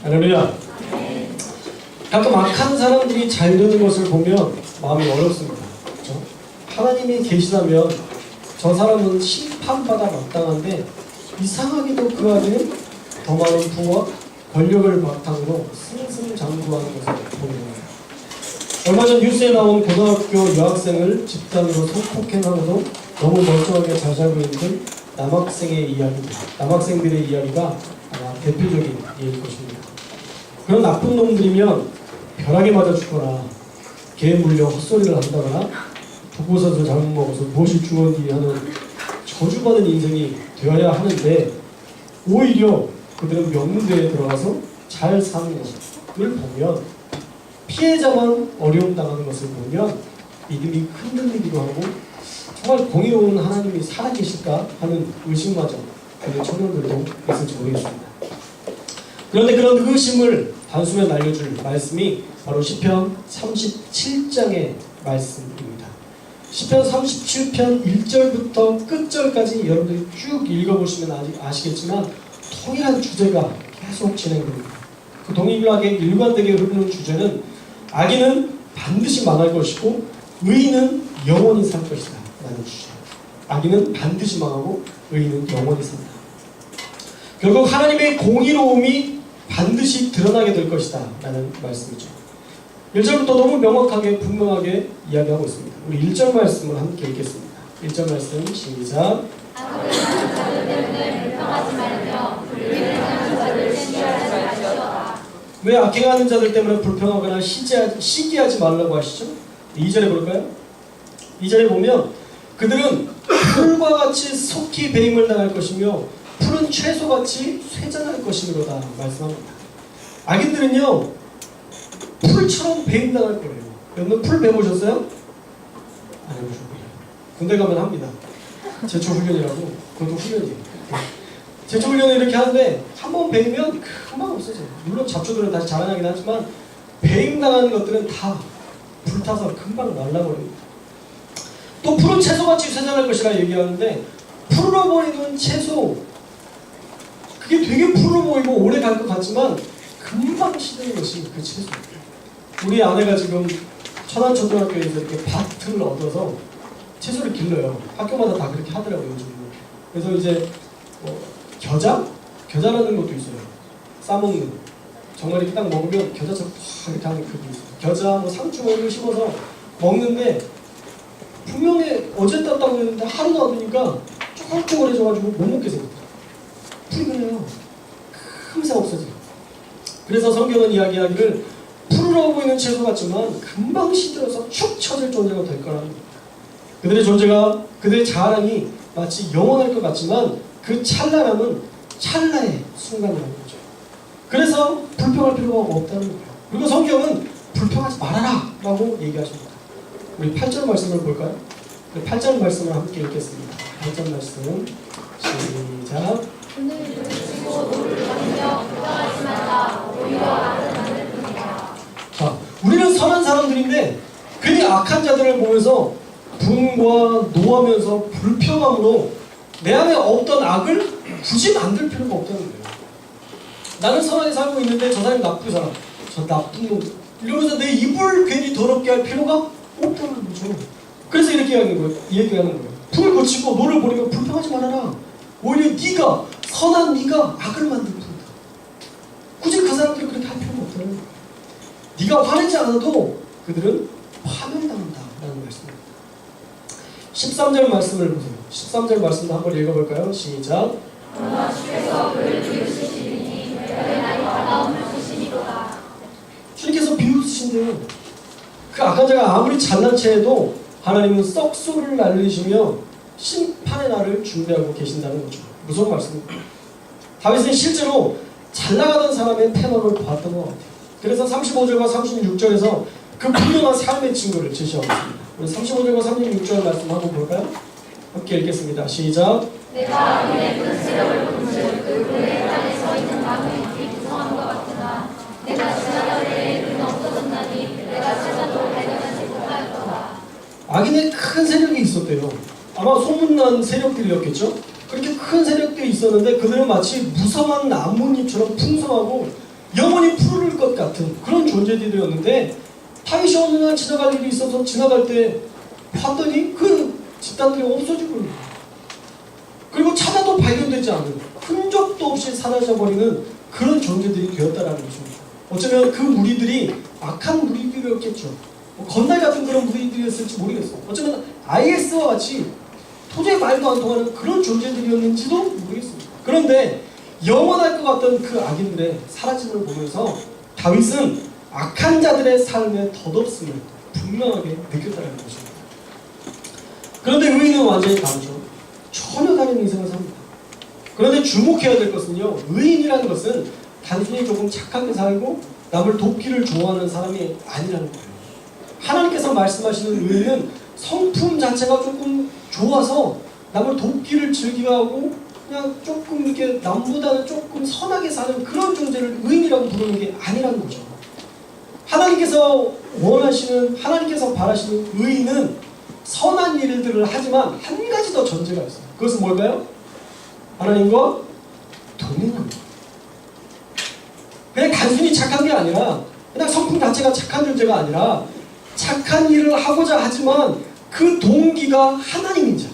할렐루야. 가끔 악한 사람들이 잘 되는 것을 보면 마음이 어렵습니다. 그렇죠? 하나님이 계시다면 저 사람은 심판받아 마땅한데 이상하게도 그 안에 더 많은 부와 권력을 바탕으로 승승장구하는 것을 보입니다. 얼마 전 뉴스에 나온 고등학교 여학생을 집단으로 성폭행하고도 너무 멀쩡하게 잘 살고 있는 남학생의 이야기입니다. 남학생들의 이야기가 아마 대표적인 예일 것입니다. 그런 나쁜 놈들이면 벼락에 맞아 죽거나 개에 물려 헛소리를 한다거나 독고사서 잘못 먹어서 무엇이 주어디 하는 저주받은 인생이 되어야 하는데 오히려 그들은 명문대에 들어가서 잘 사는 것을 보면 피해자만 어려움 당하는 것을 보면 믿음이 흔들리기도 하고 정말 공의로운 하나님이 살아계실까 하는 의심마저 그런 청년들도 있을지 모르겠습니다. 그런데 그런 의심을 단숨에 날려줄 말씀이 바로 시편 37장의 말씀입니다. 시편 37편 1절부터 끝절까지 여러분들이 쭉 읽어보시면 아시겠지만 동일한 주제가 계속 진행됩니다. 그 동일하게 일관되게 흐르는 주제는 악인은 반드시 망할 것이고 의인은 영원히 살 것이다 라는 주제예요. 악인은 반드시 망하고 의인은 영원히 산다. 결국 하나님의 공의로움이 반드시 드러나게 될 것이다 라는 말씀이죠. 1절부터 너무 명확하게 분명하게 이야기하고 있습니다. 우리 1절 말씀을 함께 읽겠습니다. 1절 말씀 시작. 악을 자들 때문에 불평하지 말며 불의하는 자를 시기하지 말지어다. 왜 악행하는 자들 때문에 불평하거나 시기하지 말라고 하시죠? 2절에 볼까요? 2절에 보면 그들은 풀과 같이 속히 배임을 당할 것이며 풀은 채소같이 쇠잔할 것이므로다 말씀합니다. 악인들은요 풀처럼 배임당할 거예요. 여러분 풀 배워보셨어요? 안 해보셨고요. 군대 가면 합니다. 제초훈련이라고. 그것도 훈련이에요. 제초훈련을 이렇게 하는데 한 번 배이면 금방 없어져요. 물론 잡초들은 다시 자라나긴 하지만 배임당하는 것들은 다 불타서 금방 날라버립니다. 또 풀은 채소같이 쇠잔할 것이라 얘기하는데 풀어버리는 채소 그게 되게 푸르 보이고 오래 갈 것 같지만 금방 시드는 것이 그 채소예요. 우리 아내가 지금 천안초등학교에서 이렇게 밭을 얻어서 채소를 길러요. 학교마다 다 그렇게 하더라고요. 요즘. 그래서 이제 겨자라는 것도 있어요. 싸먹는. 정말 이렇게 딱 먹으면 겨자처럼 팍 이렇게 하는 그게 있어요. 겨자, 상추 이런 심어서 먹는데 분명히 어제 땄다고 했는데 하루 놔두니까 쪼글쪼글해져가지고 못 먹게 생겼어요. 풀이 그래요. 금세 없어져요. 그래서 성경은 이야기하기를 푸르러 보이는 채소 같지만 금방 시들어서 축 처질 존재가 될 거라는 거예요. 그들의 존재가 그들의 자랑이 마치 영원할 것 같지만 그 찰나함은 찰나의 순간이라는 거죠. 그래서 불평할 필요가 없다는 거예요. 그리고 성경은 불평하지 말아라 라고 얘기하십니다. 우리 8절 말씀을 볼까요? 8절 말씀을 함께 읽겠습니다. 8절 말씀 시작. 오늘 부르시고 노를 하며 불평하지 말라. 오히려 악을 만들 뿐이다. 자, 우리는 선한 사람들인데 괜히 악한 자들을 보면서 분과 노하면서 불평함으로 내 안에 없던 악을 굳이 만들 필요가 없다는 거예요. 나는 선하게 살고 있는데 저 사람이 나쁜 사람, 저 나쁜 놈 이러면서 내 입을 괜히 더럽게 할 필요가 없다는 거죠. 그래서 이렇게 얘기하는 거예요. 불을 고치고 노를 버리면 불평하지 말아라. 오히려 네가 선한 네가 악을 만들 뿐이다. 굳이 그 사람들이 그렇게 할 필요가 없다는 거예요. 네가 화내지 않아도 그들은 파멸당한다 라는 말씀입니다. 13절 말씀을 보세요. 13절 말씀도 한번 읽어볼까요? 시작. 그러나 주께서 그를 비우시리니 그의 날이 다가오는 것이니로다. 주님께서 비웃으신대요. 그 악한 자가 아무리 잘난 체해도 하나님은 썩소리를 날리시며 심판의 날을 준비하고 계신다는 거죠. 무서운 말씀입니다. 다윗은 실제로 잘 나가던 사람의 패널을 봤던 것 같아요. 그래서 35절과 36절에서 그 분명한 삶의 증거를 제시하고 있습니다. 우리 35절과 36절 말씀 한번 볼까요? 함께 읽겠습니다. 시작. 내가 악인의 큰 세력을 본즉 그의 땅에 서 있는 나무의 잎이 무성한 것 같으나 내가 지나갈 때에 그는 없어졌나니 내가 찾아도 발견하지 못하였도다. 악인의 큰 세력이 있었대요. 아마 소문난 세력들이었겠죠? 그렇게 큰 세력들이 있었는데 그들은 마치 무성한 나뭇잎처럼 풍성하고 영원히 푸를 것 같은 그런 존재들이었는데 다윗이 어느 날 지나갈 일이 있어서 지나갈 때 봤더니 그 집단들이 없어지고 있는 거예요. 그리고 찾아도 발견되지 않는 흔적도 없이 사라져버리는 그런 존재들이 되었다라는 것입니다. 어쩌면 그 무리들이 악한 무리들이었겠죠. 건달 같은 그런 무리들이었을지 모르겠어요. 어쩌면 IS와 같이 도저히 말도 안 통하는 그런 존재들이었는지도 모르겠습니다. 그런데 영원할 것 같던 그 악인들의 사라짐을 보면서 다윗은 악한 자들의 삶의 덧없음을 분명하게 느꼈다는 것입니다. 그런데 의인은 완전히 다르죠. 전혀 다른 인생을 삽니다. 그런데 주목해야 될 것은요, 의인이라는 것은 단순히 조금 착하게 살고 남을 돕기를 좋아하는 사람이 아니라는 거예요. 하나님께서 말씀하시는 의인은 성품 자체가 조금 좋아서 남을 돕기를 즐기게 하고 그냥 조금 이렇게 남보다는 조금 선하게 사는 그런 존재를 의인이라고 부르는 게 아니라는 거죠. 하나님께서 원하시는, 하나님께서 바라시는 의인은 선한 일들을 하지만 한 가지 더 전제가 있어요. 그것은 뭘까요? 하나님과 동행합니다. 그냥 단순히 착한 게 아니라 그냥 성품 자체가 착한 존재가 아니라 착한 일을 하고자 하지만 그 동기가 하나님인 자,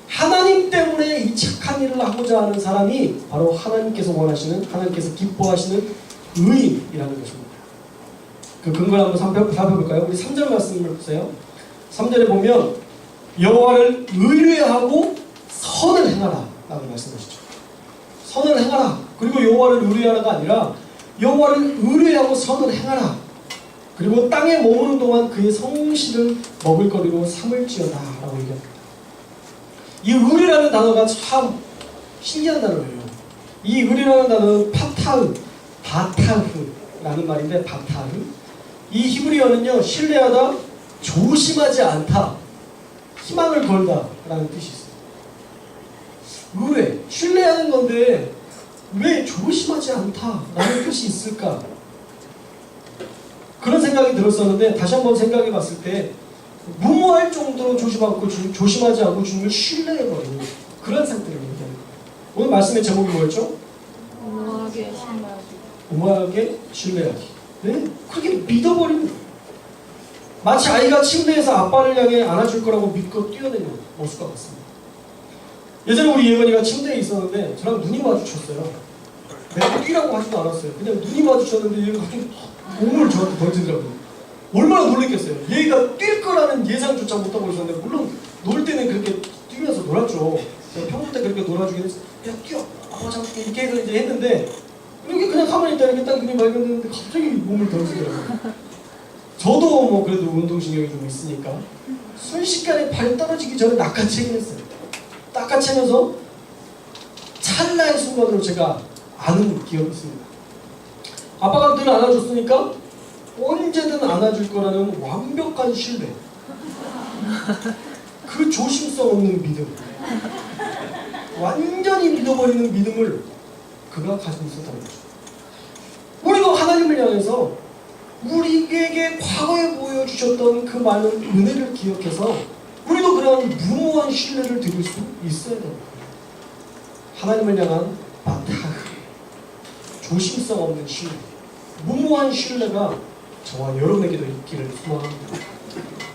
하나님 때문에 이 착한 일을 하고자 하는 사람이 바로 하나님께서 원하시는, 하나님께서 기뻐하시는 의인이라는 것입니다. 그 근거를 한번 살펴볼까요? 우리 3절 말씀을 보세요. 3절에 보면 여호와를 의뢰하고 선을 행하라 라고 말씀하시죠. 선을 행하라. 그리고 여호와를 의뢰하라가 아니라 여호와를 의뢰하고 선을 행하라. 그리고 땅에 머무는 동안 그의 성실을 먹을거리로 삼을지어다 라고 얘기합니다. 이 의뢰라는 단어가 참 신기한 단어예요. 이 의뢰라는 단어는 바타흐라는 말인데, 바타흐, 이 히브리어는요, 신뢰하다, 조심하지 않다, 희망을 걸다 라는 뜻이 있어요. 의뢰, 신뢰하는 건데 왜 조심하지 않다 라는 뜻이 있을까? 그런 생각이 들었었는데 다시 한번 생각해 봤을 때 무모할 정도로 조심하지 않고 주님을 신뢰해버리는 그런 상태를 얘기합니다. 오늘 말씀의 제목이 뭐였죠? 무모하게 신뢰하기. 무모하게 신뢰하기. 네? 그렇게 믿어버리는 거예요. 마치 아이가 침대에서 아빠를 향해 안아줄 거라고 믿고 뛰어내는 모습과 같습니다. 예전에 우리 예건이가 침대에 있었는데 저랑 눈이 마주쳤어요. 내가 뛰라고 하지도 않았어요. 그냥 눈이 마주쳤는데 얘가 갑자기 몸을 저한테 던지더라고요. 얼마나 놀랬겠어요. 얘가 뛸 거라는 예상조차 못하고 있었는데, 물론 놀 때는 그렇게 뛰면서 놀았죠. 제가 평소 때 그렇게 놀아주긴 했어요. 야 뛰어! 잡을게 이렇게 해서 이제 했는데, 이렇게 그냥 가만히 있다 이렇게 딱 눈이 발견됐는데 갑자기 몸을 던지더라고요. 저도 뭐 그래도 운동신경이 좀 있으니까 순식간에 발이 떨어지기 전에 낚아채긴 했어요. 낚아채면서 찰나의 순간으로 제가 아는 기억이 있습니다. 아빠가 늘 안아줬으니까 언제든 안아줄 거라는 완벽한 신뢰, 그 조심성 없는 믿음, 완전히 믿어버리는 믿음을 그가 가지고 있었다는 거죠. 우리도 하나님을 향해서 우리에게 과거에 보여주셨던 그 많은 은혜를 기억해서 우리도 그런 무모한 신뢰를 드릴 수 있어야 됩니다. 하나님을 향한 바타흐, 조심성 없는 신뢰, 무모한 신뢰가 저와 여러분에게도 있기를 소망합니다.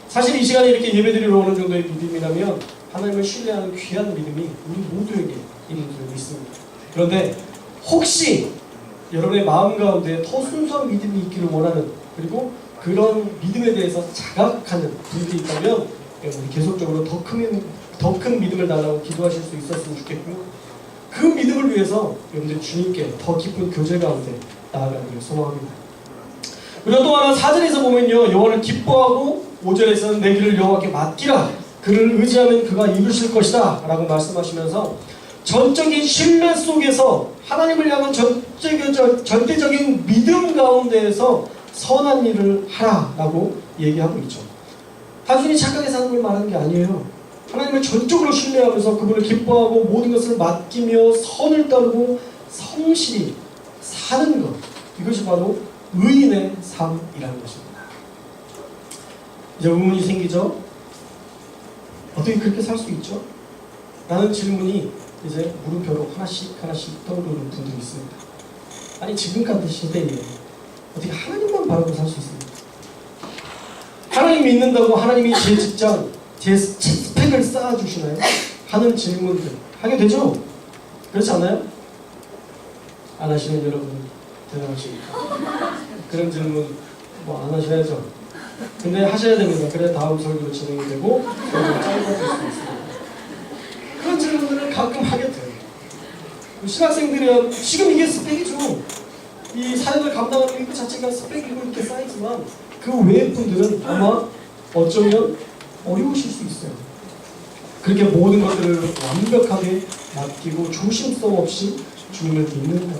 사실 이 시간에 이렇게 예배드리러 오는 정도의 믿음이라면 하나님을 신뢰하는 귀한 믿음이 우리 모두에게 있는 줄 믿습니다. 그런데 혹시 여러분의 마음 가운데 더 순수한 믿음이 있기를 원하는, 그리고 그런 믿음에 대해서 자각하는 분들이 있다면 우리 계속적으로 더 큰 믿음을 달라고 기도하실 수 있었으면 좋겠고요. 그 믿음을 위해서 여러분들 주님께 더 깊은 교제 가운데 나아가기를 소망합니다. 그리고 또 하나 4절에서 보면요, 여호와를 기뻐하고 5절에서는 내 길을 여호와께 맡기라, 그를 의지하면 그가 이루실 것이다 라고 말씀하시면서 전적인 신뢰 속에서 하나님을 향한 절대적인 믿음 가운데에서 선한 일을 하라라고 얘기하고 있죠. 단순히 착하게 사는 걸 말하는 게 아니에요. 하나님을 전적으로 신뢰하면서 그분을 기뻐하고 모든 것을 맡기며 선을 따르고 성실히 사는 것, 이것이 바로 의인의 삶이라는 것입니다. 이제 의문이 생기죠? 어떻게 그렇게 살 수 있죠? 라는 질문이 이제 물음표로 하나씩 떠오르는 분들이 있습니다. 아니 지금 같은 시대에 어떻게 하나님만 바라고 살 수 있습니까? 하나님 믿는다고 하나님이 제 직장, 제 스펙을 쌓아주시나요? 하는 질문들 하게 되죠? 그렇지 않나요? 안 하시는 여러분 대단하십니까? 그런 질문 뭐 안 하셔야죠. 근데 하셔야 됩니다. 그래야 다음 설교로 진행이 되고 설교가 짧아질 수 있습니다. 그런 질문들을 가끔 하게 돼요. 신학생들은 지금 이게 스펙이죠. 이 사역을 감당하는 그 자체가 스펙이고 이렇게 쌓이지만 그 외의 분들은 아마 어쩌면 어려우실 수 있어요. 그렇게 모든 것들을 완벽하게 맡기고 조심성 없이 주님을 믿는 것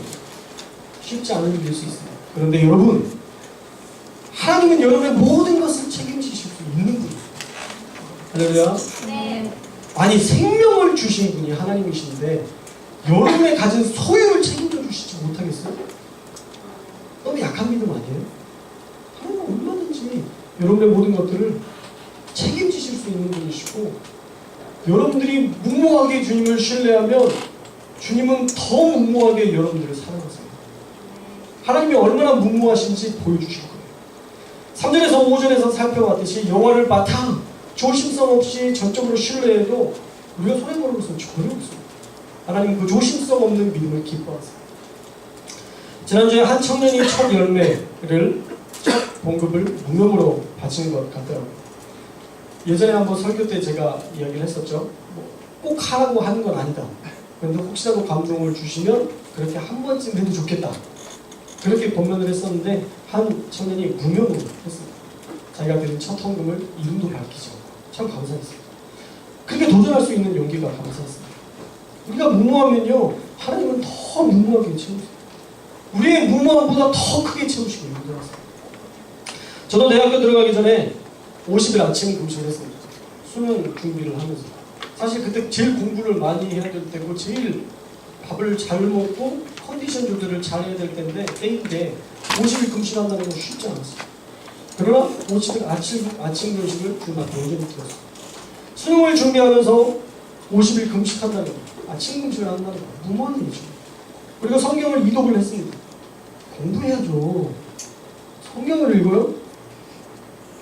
쉽지 않은 일일 수 있습니다. 그런데 여러분, 하나님은 여러분의 모든 것을 책임지실 수 있는 분이에요. 할렐루야. 네. 아니 생명을 주신 분이 하나님이신데 여러분의 가진 소유를 책임져 주시지 못하겠어요? 너무 약한 믿음 아니에요? 하나님은 얼마든지 여러분의 모든 것들을 책임지실 수 있는 분이시고 여러분들이 무모하게 주님을 신뢰하면 주님은 더 무모하게 여러분들을 사랑하세요. 하나님이 얼마나 무모하신지 보여주실 거예요. 3절에서 5절에서 살펴봤듯이 영화를 바탕 조심성 없이 전적으로 신뢰해도 우리가 손해보는 것은 전혀 없습니다. 하나님은 그 조심성 없는 믿음을 기뻐하세요. 지난주에 한 청년이 첫 열매를 첫 봉급을 무명으로 바치는 것 같더라고요. 예전에 한번 설교 때 제가 이야기를 했었죠. 꼭 하라고 하는 건 아니다. 그런데 혹시라도 감동을 주시면 그렇게 한 번쯤 해도 좋겠다. 그렇게 권면을 했었는데 한 청년이 무명으로 했습니다. 자기가 드린 첫 헌금을 이름도 밝히지 않고 참 감사했어요. 그렇게 도전할 수 있는 용기가 감사했습니다. 우리가 무모하면요 하나님은 더 무모하게 채우세요. 우리의 무모함보다 더 크게 채우시고 인도하세요. 저도 대학교 들어가기 전에 50일 아침 금식을 했습니다. 수능 준비를 하면서 사실 그때 제일 공부를 많이 해야 될 때고 제일 밥을 잘 먹고 컨디션 조절을 잘 해야 될 때인데 때인데 50일 금식한다는 건 쉽지 않았어요. 그러나 50일 아침 금식을 그날 완전히 들었어요. 수능을 준비하면서 50일 금식한다는 거, 아침 금식을 한다는 거 무모한 일이죠. 그리고 성경을 이독을 했습니다. 공부해야죠. 성경을 읽어요?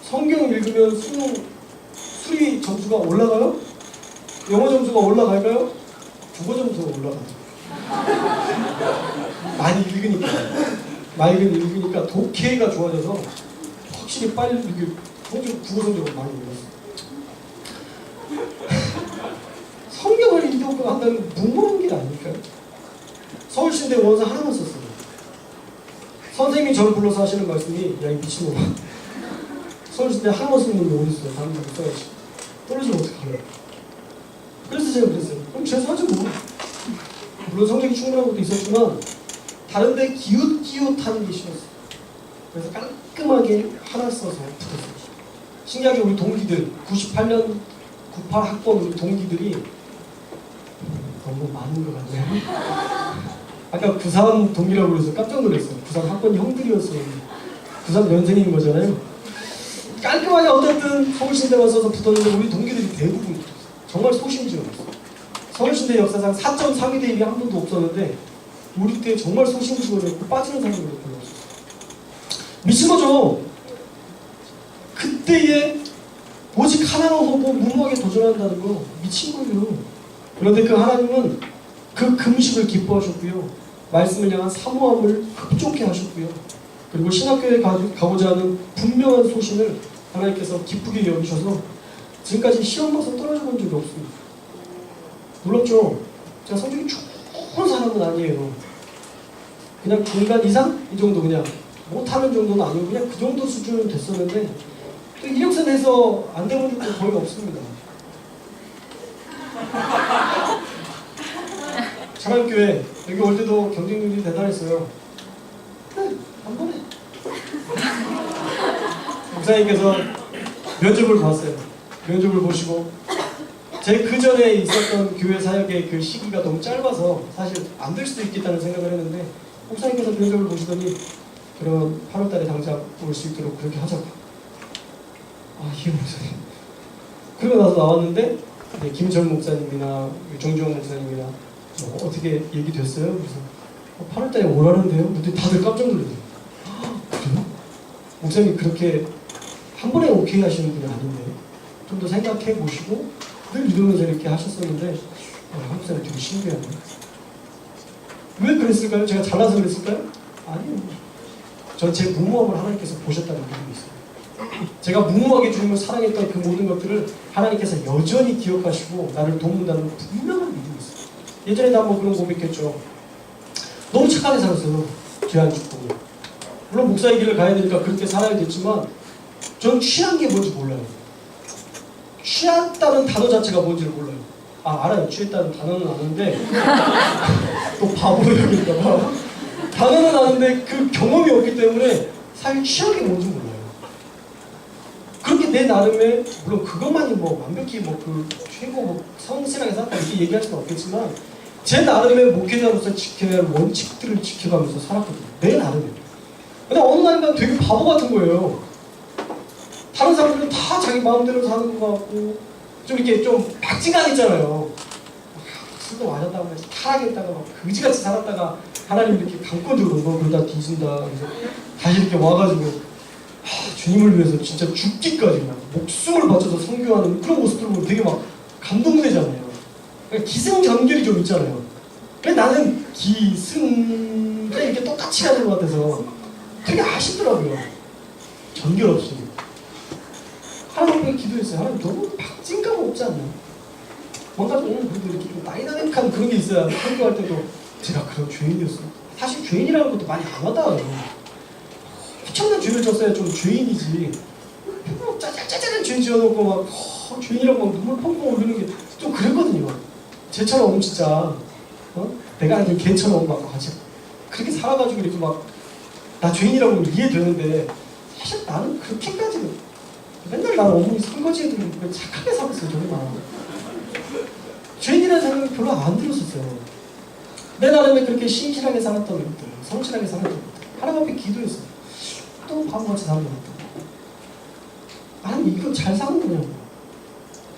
성경 읽으면 수능 수리 점수가 올라가요? 영어 점수가 올라갈까요? 국어 점수가 올라가죠. 많이 읽으니까 독해가 좋아져서 확실히 빨리 이게 국어 성적을 많이 올랐어요. 성경을 이독을 한다는 무모한 게 아닐까요? 서울신대 원서 하나만 썼어요. 선생님이 저를 불러서 하시는 말씀이 야 이 미친놈아 서울신대 하나만 쓰는 게 어딨어. 다른 거 써야지. 떨어지면 어떡하려고. 그래서 제가 그랬어요. 그럼 죄송하지 뭐. 물론 성적이 충분한 것도 있었지만 다른데 기웃기웃하는 게 싫었어요. 그래서 깔끔하게 하나 써서 붙었어요. 신기하게 우리 동기들 98년 98학번 우리 동기들이 너무 많은 것 같네요. 아까 93 동기라고 그래서 깜짝 놀랐어요. 93 학번 형들이었어요. 93년생인 거잖아요. 깔끔하게 어쨌든 서울신대만 써서 붙었는데 우리 동기들이 대부분 붙었어요. 정말 소심지어였어요. 서울신대 역사상 4.32대 1이 한 번도 없었는데 우리 때 정말 소심지어였고 빠지는 사람들이 별로 없었어요. 미친 거죠. 그때에 오직 하나만 보고 무모하게 도전한다는 거 미친 거예요. 그런데 그 하나님은 그 금식을 기뻐하셨고요. 말씀을 향한 사모함을 흡족해 하셨고요. 그리고 신학교에 가고자 하는 분명한 소신을 하나님께서 기쁘게 여기셔서 지금까지 시험 봐서 떨어져 본 적이 없습니다. 놀랍죠? 제가 성적이 좋은 사람은 아니에요. 그냥 중간 이상? 이 정도 그냥 못하는 정도는 아니고 그냥 그 정도 수준은 됐었는데 또 이력서 내서 안 되는 적도 거의 없습니다. 장안교회 여기 올 때도 경쟁률이 대단했어요. 한 번에 목사님께서 면접을 봤어요. 면접을 보시고 제 그 전에 있었던 교회 사역의 그 시기가 너무 짧아서 사실 안 될 수도 있겠다는 생각을 했는데 목사님께서 면접을 보시더니 그럼 8월달에 당장 올 수 있도록 그렇게 하자고. 아 이게 목사님. 그러고 나서 나왔는데 이제 김철 목사님이나 정주영 목사님이나 어떻게 얘기됐어요? 그래서 8월달에 오라는데요? 근데 다들 깜짝 놀랐어요. 그래요? 목사님이 그렇게 한 번에 오케이 하시는 분이 아닌데 좀 더 생각해 보시고 늘 이러면서 이렇게 하셨었는데 한국 사람이 되게 신기하네. 왜 그랬을까요? 제가 잘나서 그랬을까요? 아니요. 전 제 무모함을 하나님께서 보셨다는 믿음이 있어요. 제가 무모하게 주님을 사랑했던 그 모든 것들을 하나님께서 여전히 기억하시고 나를 돕는다는 분명한 믿음이 있어요. 예전에도 한번 그런 고백했죠. 너무 착하게 살았어요. 죄 안 짓고. 물론 목사의 길을 가야 되니까 그렇게 살아야 됐지만 전 취한 게 뭔지 몰라요. 취했다는 단어 자체가 뭔지를 몰라요. 알아요. 취했다는 단어는 아는데 또 바보로 여길까봐 단어는 아는데 그 경험이 없기 때문에 사실 취한 게 뭔지 몰라요. 그렇게 내 나름의 물론 그것만이 뭐 완벽히 뭐 그 최고 뭐 성실하게 살았다 이렇게 얘기할 수는 없겠지만 제 나름의 목회자로서 지켜야 할 원칙들을 지켜가면서 살았거든요. 내 나름에. 근데 어느 날인가 되게 바보 같은 거예요. 다른 사람들은 다 자기 마음대로 사는 것 같고 좀 이렇게 좀 박진감 있잖아요. 술도 마셨다고 해서 타락했다가 막 그지같이 살았다가 하나님 이렇게 감고 들고 그러다 뒤진다. 그래서 다시 이렇게 와가지고 주님을 위해서 진짜 죽기까지 막 목숨을 바쳐서 선교하는 그런 모습들 보면 되게 막 감동되잖아요. 그러니까 기승전결이 좀 있잖아요. 근데 나는 기승 그냥 이렇게 똑같이 가는 것 같아서 되게 아쉽더라고요. 전결 없이. 하나님 앞에 기도했어요. 하나님 너무 박진감 없지 않나? 뭔가 좀 그래도 이렇게 좀 다이나믹한 그런 게 있어야 선교할 때도 제가 그런 죄인이었어요. 사실 죄인이라는 것도 많이 안 와닿아요. 엄청난 죄를 졌어야 좀 죄인이지. 짜잘짜잘한 죄 지어놓고 막 죄인이라고 막 눈물 펑펑 흘리는 게 좀 그랬거든요. 쟤처럼 진짜 내가 아닌 걔처럼 막 그렇게 살아가지고 이렇게 막 나 죄인이라고 이해되는데 사실 나는 그렇게까지는 맨날 나는 어머니 설거지해도 착하게 살았어요. 정말 죄인이라는 생각이 별로 안 들었었어요. 내 나름에 그렇게 신실하게 살았던 것들, 성실하게 살았던 것들 하나님 앞에 기도했어요. 또 바보같이 사는 것 같다. 아니 이거 잘 사는 거냐고.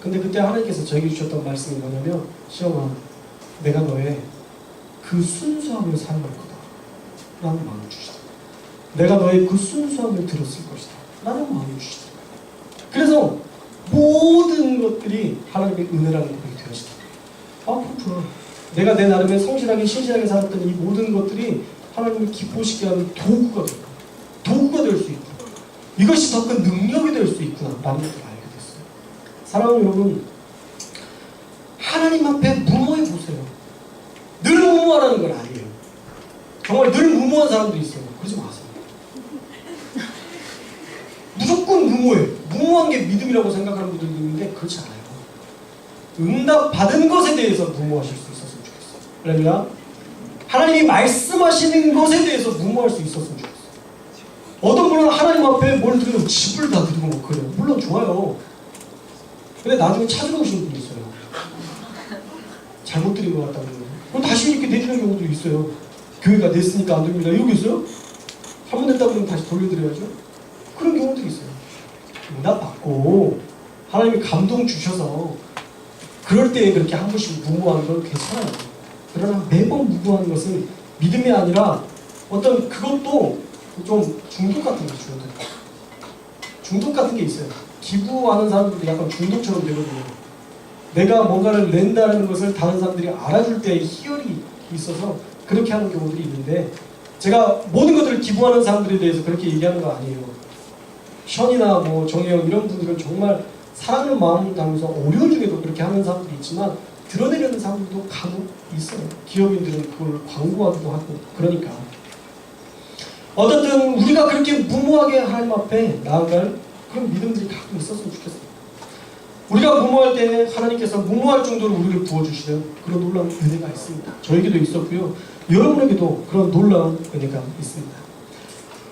근데 그때 하나님께서 저에게 주셨던 말씀이 뭐냐면 시험아 내가 너의 그 순수함을 사용할 거다 라는 마음을 주시다. 내가 너의 그 순수함을 들었을 것이다 라는 마음을 주시다. 그래서 모든 것들이 하나님의 은혜라는 고백이 되어지다. 그렇구나. 내가 내 나름의 성실하게 신실하게 살았던 이 모든 것들이 하나님을 기쁘시게 하는 도구가 될 거야. 도구가 될 수 있구나. 이것이 더 큰 능력이 될 수 있구나 라는 것을 알게 됐어요. 사랑하는 여러분, 하나님 앞에 무모해 보세요. 늘 무모하라는 건 아니에요. 정말 늘 무모한 사람도 있어요. 그러지 마세요. 무조건 무모해. 무모한 게 믿음이라고 생각하는 분들도 있는데 그렇지 않아요. 응답 받은 것에 대해서 무모하실 수 있었으면 좋겠어요. 그러니까 하나님이 말씀하시는 것에 대해서 무모할 수 있었으면 좋겠어요. 어떤 분은 하나님 앞에 뭘 드리고 집을 다 드리고 뭐 그래요. 물론 좋아요. 근데 나중에 찾으러 오시는 분이 있어요. 잘못 드린 것 같다고. 그럼 다시 이렇게 내주는 경우도 있어요. 교회가 냈으니까 안 됩니다. 이러고 있어요? 한 번 냈다고 그러면 다시 돌려드려야죠. 그런 경우도 있어요. 응답 받고 하나님이 감동 주셔서 그럴 때 그렇게 한 번씩 무모하는 건 괜찮아요. 그러나 매번 무모하는 것은 믿음이 아니라 어떤 그것도 좀 중독 같은 게 중독. 중독 같은 게 있어요. 기부하는 사람들도 약간 중독처럼 되거든요. 내가 뭔가를 낸다는 것을 다른 사람들이 알아줄 때의 희열이 있어서 그렇게 하는 경우들이 있는데 제가 모든 것들을 기부하는 사람들에 대해서 그렇게 얘기하는 거 아니에요. 션이나 뭐 정혜영 이런 분들은 정말 사랑하는 마음을 담으면서 어려운 중에도 그렇게 하는 사람들이 있지만 드러내려는 사람들도 간혹 있어요. 기업인들은 그걸 광고하기도 하고 그러니까 어쨌든 우리가 그렇게 무모하게 하나님 앞에 나아갈 그런 믿음들이 가끔 있었으면 좋겠어요. 우리가 무모할 때 하나님께서 무모할 정도로 우리를 부어주시는 그런 놀라운 은혜가 있습니다. 저에게도 있었고요. 여러분에게도 그런 놀라운 은혜가 있습니다.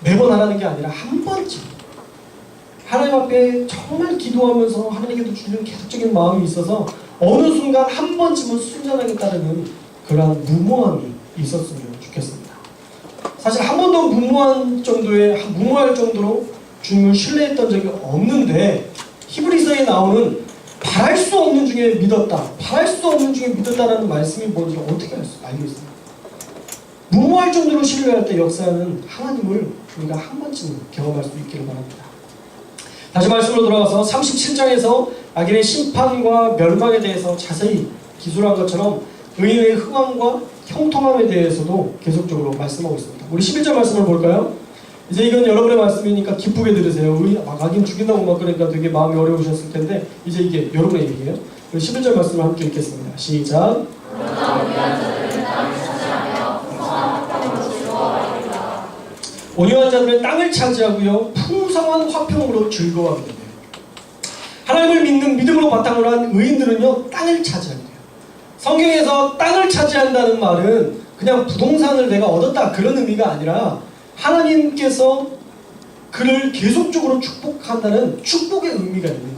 매번 하라는 게 아니라 한 번쯤 하나님 앞에 정말 기도하면서 하나님께도 주는 계속적인 마음이 있어서 어느 순간 한 번쯤은 순전하게 따르는 그러한 무모함이 있었으면 좋겠습니다. 사실 한 번도 무모할 정도로 주님을 신뢰했던 적이 없는데 히브리서에 나오는 바랄 수 없는 중에 믿었다. 바랄 수 없는 중에 믿었다라는 말씀이 뭔지 어떻게 알겠어요? 무모할 정도로 신뢰할 때 역사하는 하나님을 우리가 한 번쯤 경험할 수 있기를 바랍니다. 다시 말씀으로 돌아가서 37장에서 악인의 심판과 멸망에 대해서 자세히 기술한 것처럼 의인의 흥왕과 형통함에 대해서도 계속적으로 말씀하고 있습니다. 우리 11절 말씀을 볼까요? 이제 이건 여러분의 말씀이니까 기쁘게 들으세요. 악인 죽인다고 막 그러니까 되게 마음이 어려우셨을 텐데 이제 이게 여러분의 얘기예요. 11절 말씀을 함께 읽겠습니다. 시작. 온유한 자들은 땅을 차지하고요 풍성한 화평으로 즐거워하게 돼요. 하나님을 믿는 믿음으로 바탕으로 한 의인들은요 땅을 차지하게 돼요. 성경에서 땅을 차지한다는 말은 그냥 부동산을 내가 얻었다 그런 의미가 아니라 하나님께서 그를 계속적으로 축복한다는 축복의 의미가 있는 거예요.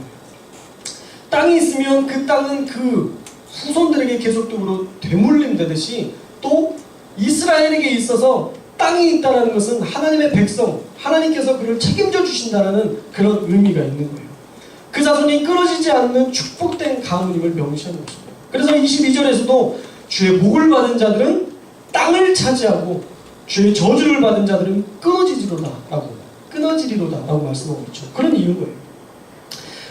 땅이 있으면 그 땅은 그 후손들에게 계속적으로 되물림되듯이 또 이스라엘에게 있어서 땅이 있다는 것은 하나님의 백성, 하나님께서 그를 책임져 주신다는 그런 의미가 있는 거예요. 그 자손이 끊어지지 않는 축복된 가문임을 명시하는 것입니다. 그래서 22절에서도 주의 복을 받은 자들은 땅을 차지하고 주의 저주를 받은 자들은 끊어지리로다 라고 말씀하고 있죠. 그런 이유인 거예요.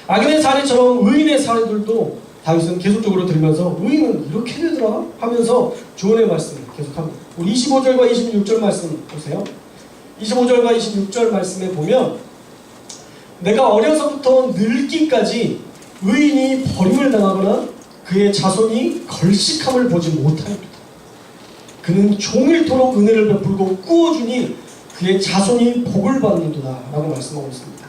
악인의 사례처럼 의인의 사례들도 다윗은 계속적으로 들으면서 의인은 이렇게 되더라 하면서 조언의 말씀을 계속합니다. 우리 25절과 26절 말씀 보세요. 25절과 26절 말씀에 보면 내가 어려서부터 늙기까지 의인이 버림을 당하거나 그의 자손이 걸식함을 보지 못하였다. 그는 종일토록 은혜를 베풀고 꾸어주니 그의 자손이 복을 받는도다 라고 말씀하고 있습니다.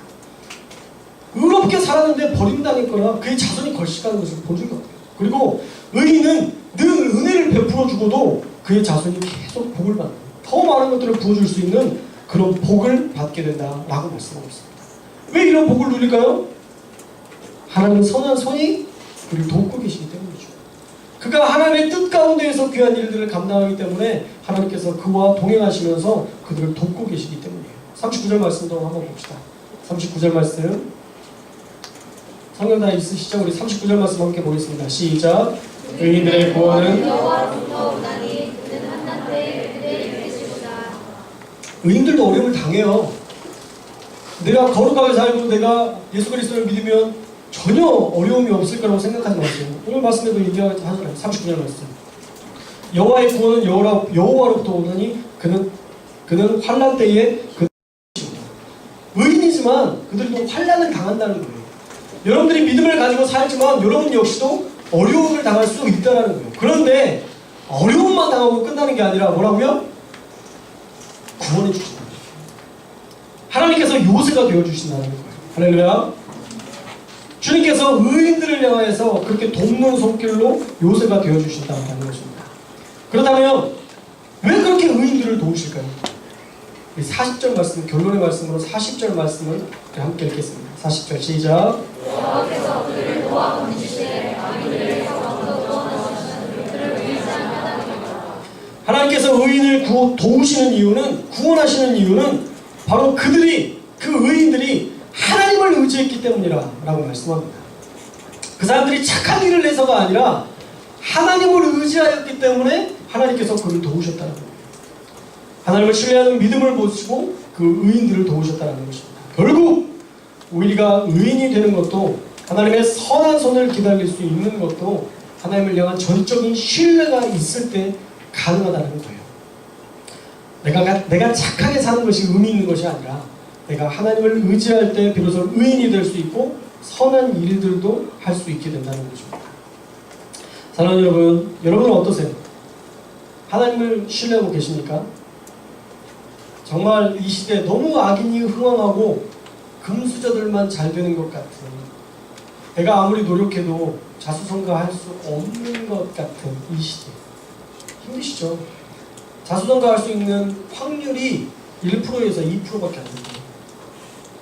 의롭게 살았는데 버림당했거나 그의 자손이 걸식하는 것을 본 적이 없대요. 그리고 의인은 늘 은혜를 베풀어 주고도 그의 자손이 계속 복을 받는, 더 많은 것들을 부어줄 수 있는 그런 복을 받게 된다라고 말씀하고 있습니다. 왜 이런 복을 누릴까요? 하나님은 선한 손이 그를 돕고 계시기 때문이죠. 그가 하나님의 뜻 가운데에서 귀한 일들을 감당하기 때문에 하나님께서 그와 동행하시면서 그들을 돕고 계시기 때문이에요. 39절 말씀도 한번 봅시다. 39절 말씀 성경 다 있으시죠? 우리 39절 말씀 함께 보겠습니다. 시작. 의인들의 구원은 의인들도 어려움을 당해요. 내가 거룩하게 살고 내가 예수 그리스도를 믿으면 전혀 어려움이 없을 거라고 생각하지 마세요. 오늘 말씀에도 얘기하잖아요. 39절 말씀. 여호와의 구원은 여호와로부터 오나니 그는 환난 때에 의인이지만 그들도 환난을 당한다는 거예요. 여러분들이 믿음을 가지고 살지만 여러분 역시도 어려움을 당할 수 있다는 거예요. 그런데 어려움만 당하고 끝나는 게 아니라 뭐라고요? 구원해 주신다는 거예요. 하나님께서 요새가 되어 주신다는 거예요. 할렐루야. 주님께서 의인들을 향해서 그렇게 돕는 손길로 요새가 되어 주신다는 것입니다. 그렇다면 왜 그렇게 의인들을 도우실까요? 40절 말씀, 결론의 말씀으로 40절 말씀을 함께 읽겠습니다. 40절 시작. 여호와께서 그를 도와 건지시되 악인들의 상황도 구원하시는 그를 의지하게 하나님이다. 하나님께서 의인을 도우시는 이유는, 구원하시는 이유는 바로 그 의인들이 하나님을 의지했기 때문이라 라고 말씀합니다. 그 사람들이 착한 일을 해서가 아니라 하나님을 의지하였기 때문에 하나님께서 그를 도우셨다는 겁니다. 하나님을 신뢰하는 믿음을 보시고 그 의인들을 도우셨다는 것입니다. 결국 우리가 의인이 되는 것도 하나님의 선한 손을 기다릴 수 있는 것도 하나님을 향한 전적인 신뢰가 있을 때 가능하다는 거예요. 내가 착하게 사는 것이 의미 있는 것이 아니라 내가 하나님을 의지할 때 비로소 의인이 될 수 있고 선한 일들도 할 수 있게 된다는 것입니다. 사랑하는 여러분, 여러분은 어떠세요? 하나님을 신뢰하고 계십니까? 정말 이 시대에 너무 악인이 흥왕하고 금수저들만 잘 되는 것 같은, 내가 아무리 노력해도 자수성가할 수 없는 것 같은 이 시대 힘드시죠? 자수성가할 수 있는 확률이 1%에서 2%밖에 안 됩니다.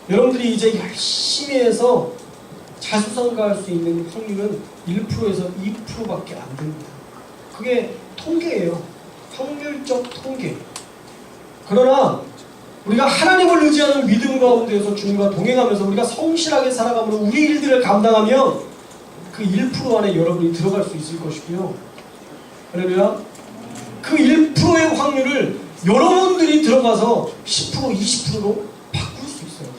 여러분들이 이제 열심히 해서 자수성가할 수 있는 확률은 1%에서 2%밖에 안 됩니다. 그게 통계예요. 확률적 통계. 그러나 우리가 하나님을 의지하는 믿음 가운데에서 주님과 동행하면서 우리가 성실하게 살아가므로 우리 일들을 감당하면 그 1% 안에 여러분이 들어갈 수 있을 것이고요. 할렐루야. 그 1%의 확률을 여러분들이 들어가서 10%, 20%로 바꿀 수 있어요.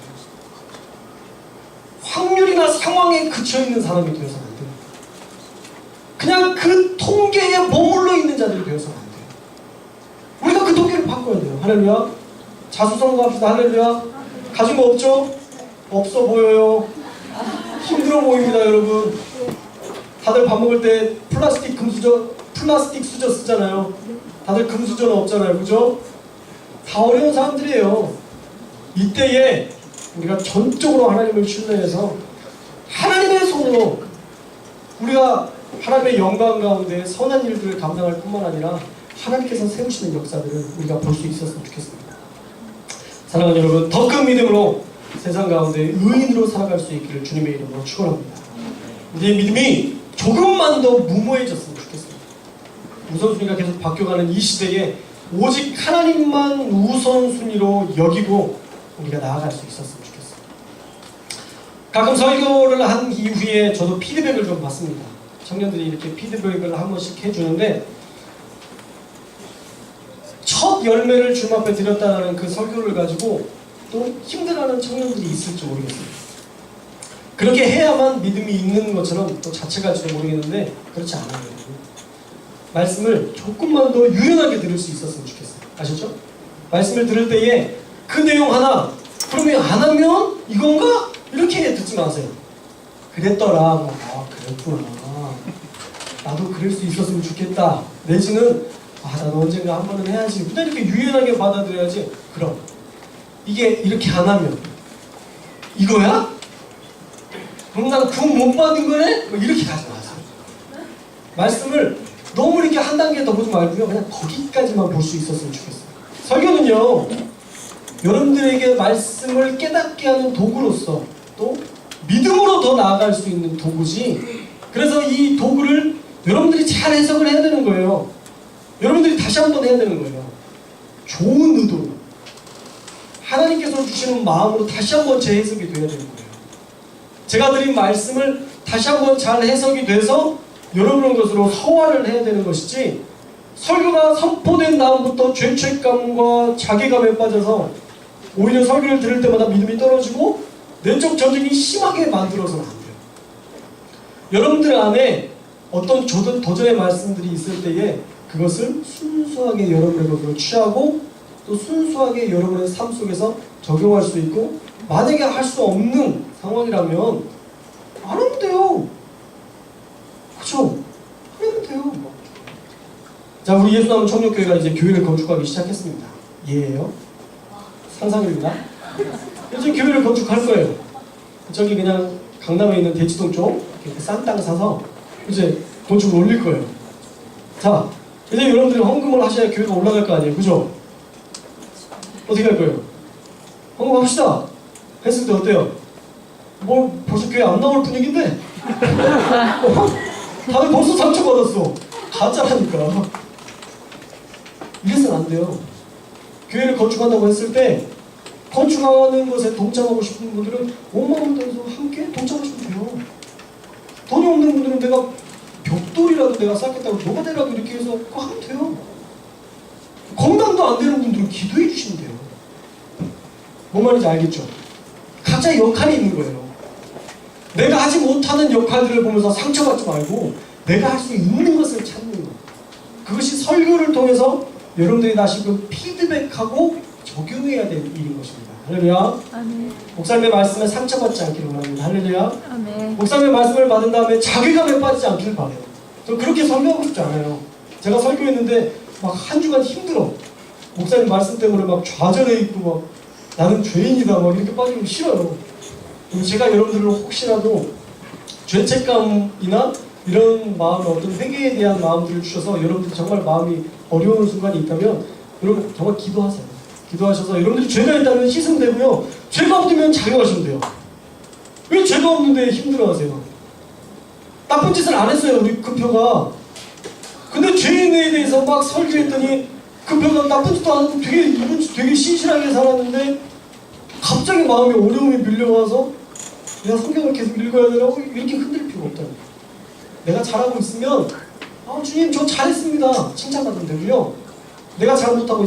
확률이나 상황에 그쳐있는 사람이 되어서는 안 돼요. 그냥 그 통계에 머물러 있는 자들이 되어서는 안 돼요. 우리가 그 통계를 바꿔야 돼요. 할렐루야. 자수성가합시다. 할렐루야. 가진 거 없죠? 없어 보여요. 힘들어 보입니다, 여러분. 다들 밥 먹을 때 플라스틱 수저 쓰잖아요. 다들 금수저는 없잖아요, 그죠? 다 어려운 사람들이에요. 이때에 우리가 전적으로 하나님을 신뢰해서 하나님의 손으로 우리가 하나님의 영광 가운데 선한 일들을 감당할 뿐만 아니라 하나님께서 세우시는 역사들을 우리가 볼 수 있었으면 좋겠습니다. 사랑하는 여러분, 더 큰 믿음으로 세상 가운데 의인으로 살아갈 수 있기를 주님의 이름으로 축원합니다. 우리의 믿음이 조금만 더 무모해졌으면 좋겠습니다. 우선순위가 계속 바뀌어가는 이 시대에 오직 하나님만 우선순위로 여기고 우리가 나아갈 수 있었으면 좋겠습니다. 가끔 설교를 한 이후에 저도 피드백을 좀 받습니다. 청년들이 이렇게 피드백을 한 번씩 해주는데 첫 열매를 주님 앞에 드렸다는 그 설교를 가지고 또 힘들어하는 청년들이 있을지 모르겠습니다. 그렇게 해야만 믿음이 있는 것처럼 또 자책할지도 모르겠는데 그렇지 않아요. 말씀을 조금만 더 유연하게 들을 수 있었으면 좋겠어요. 아시죠? 말씀을 들을 때에 그 내용 하나 그러면 안 하면 이건가? 이렇게 듣지 마세요. 그랬더라. 아 그랬구나. 나도 그럴 수 있었으면 좋겠다. 내지는 나도 언젠가 한 번은 해야지. 그냥 이렇게 유연하게 받아들여야지. 그럼 이게 이렇게 안 하면 이거야? 그럼 난 구원 못 받은 거네? 이렇게 가지 마세요. 말씀을 너무 이렇게 한 단계 더 보지 말고요. 그냥 거기까지만 볼 수 있었으면 좋겠어요. 설교는요, 여러분들에게 말씀을 깨닫게 하는 도구로서 또 믿음으로 더 나아갈 수 있는 도구지. 그래서 이 도구를 여러분들이 잘 해석을 해야 되는 거예요. 여러분들이 다시 한번 해야 되는 거예요. 좋은 의도로 하나님께서 주시는 마음으로 다시 한번 재해석이 돼야 되는 거예요. 제가 드린 말씀을 다시 한번 잘 해석이 돼서 여러분의 것으로 서화를 해야 되는 것이지, 설교가 선포된 다음부터 죄책감과 자괴감에 빠져서 오히려 설교를 들을 때마다 믿음이 떨어지고 내적 전쟁이 심하게 만들어서는 안 돼요. 여러분들 안에 어떤 도전의 말씀들이 있을 때에 그것을 순수하게 여러분의 것으로 취하고 또 순수하게 여러분의 삶 속에서 적용할 수 있고, 만약에 할 수 없는 상황이라면 안 하면 돼요. 그렇죠? 안 하면 돼요. 자, 우리 예수나무 청년교회가 이제 교회를 건축하기 시작했습니다. 예예요? 상상입니다. 요즘 교회를 건축할 거예요. 저기 그냥 강남에 있는 대치동 쪽 이렇게 싼 땅 사서 이제 건축을 올릴 거예요. 자, 이제 여러분들이 헌금을 하셔야 교회가 올라갈 거 아니에요, 그죠? 어떻게 할 거예요? 헌금합시다. 했을 때 어때요? 뭐 벌써 교회 안 나올 분위기인데? 다들 벌써 상처받았어. 가짜라니까. 이래서는 안 돼요. 교회를 건축한다고 했을 때 건축하는 것에 동참하고 싶은 분들은 5만 원 내서 함께 동참하시면 돼요. 돈이 없는 분들은 내가 벽돌이라도 내가 쌓겠다고 노가대라도 이렇게 해서 그거 하면 돼요. 건강도 안 되는 분들은 기도해 주시면 돼요. 뭔 말인지 알겠죠? 각자의 역할이 있는 거예요. 내가 하지 못하는 역할들을 보면서 상처받지 말고 내가 할 수 있는 것을 찾는 것. 그것이 설교를 통해서 여러분들이 다시금 피드백하고 적용해야 될 일인 것입니다. 할렐루야. 아멘. 목사님의 말씀에 상처받지 않기를 원합니다. 할렐루야. 아멘. 목사님의 말씀을 받은 다음에 자괴감에 빠지지 않기를 바래요. 저 그렇게 설교하고 싶지 않아요. 제가 설교했는데 막 한 주간 힘들어. 목사님 말씀 때문에 막 좌절해 있고 막 나는 죄인이다 막 이렇게 빠지면 싫어요. 제가 여러분들을 혹시라도 죄책감이나 이런 마음, 어떤 회개에 대한 마음들을 주셔서 여러분들 정말 마음이 어려운 순간이 있다면 여러분 정말 기도하세요. 기도하셔서 여러분들이 죄가 있다면 씻으면 되고요. 죄가 없으면 자유하시면 돼요. 왜 죄가 없는데 힘들어하세요? 나쁜 짓을 안 했어요, 우리 그 표가. 근데 죄인에 대해서 막 설교했더니 그 표가 나쁜 짓도 안 하고 되게 신실하게 살았는데 갑자기 마음에 어려움이 밀려와서 내가 성경을 계속 읽어야 되라고 이렇게 흔들 필요가 없다는 거예요. 내가 잘하고 있으면 주님 저 잘했습니다. 칭찬받으면 되고요. 내가 잘못하고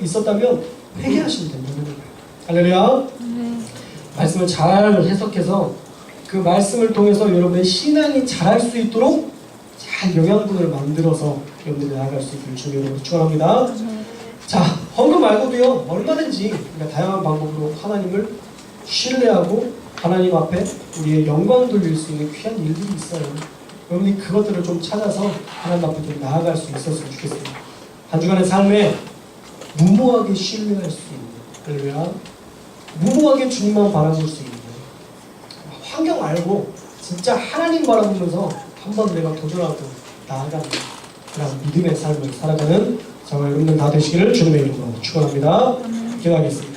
있었다면 회개하시면 된다는 거예요. 할렐루야. 말씀을 잘 해석해서 그 말씀을 통해서 여러분의 신앙이 자랄 수 있도록 잘 영양분을 만들어서 여러분들이 나아갈 수 있기를 주님으로 축원합니다. 자, 헌금 말고도요 얼마든지 다양한 방법으로 하나님을 신뢰하고 하나님 앞에 우리의 영광 돌릴 수 있는 귀한 일들이 있어요. 여러분이 그것들을 좀 찾아서 하나님 앞에 좀 나아갈 수 있었으면 좋겠습니다. 한 주간의 삶에 무모하게 신뢰할 수 있는, 할렐루야, 무모하게 주님만 바라볼 수 있는, 환경 알고 진짜 하나님 바라보면서 한번 내가 도전하고 나아가는 그런 믿음의 삶을 살아가는 저와 여러분들 다 되시기를 주님의 이름으로 축원합니다. 기도하겠습니다.